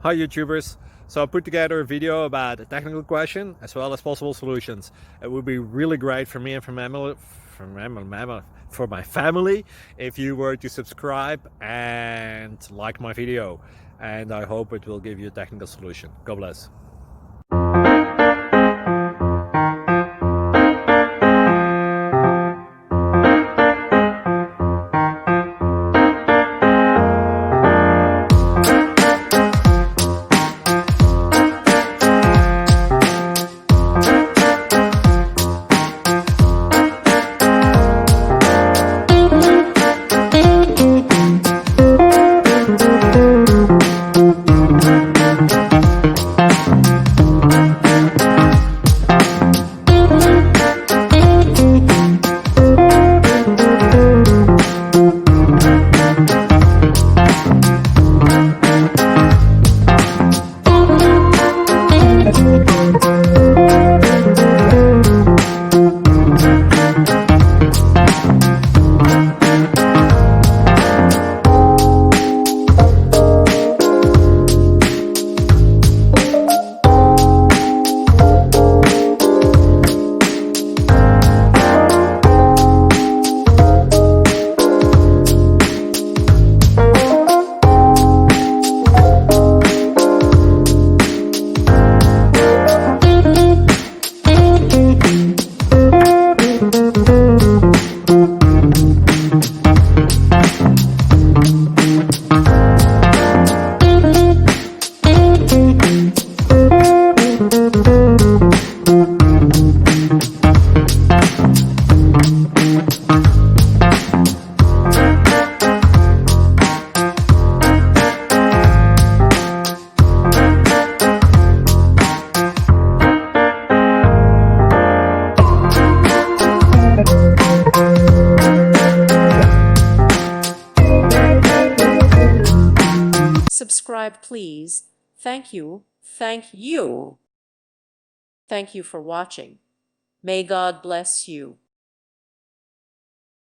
Hi YouTubers! So I put together a video about a technical question as well as possible solutions. It would be really great for me and for my family if you were to subscribe and like my video, and I hope it will give you a technical solution. God bless. Subscribe, please. Thank you. Thank you. Thank you for watching. May God bless you.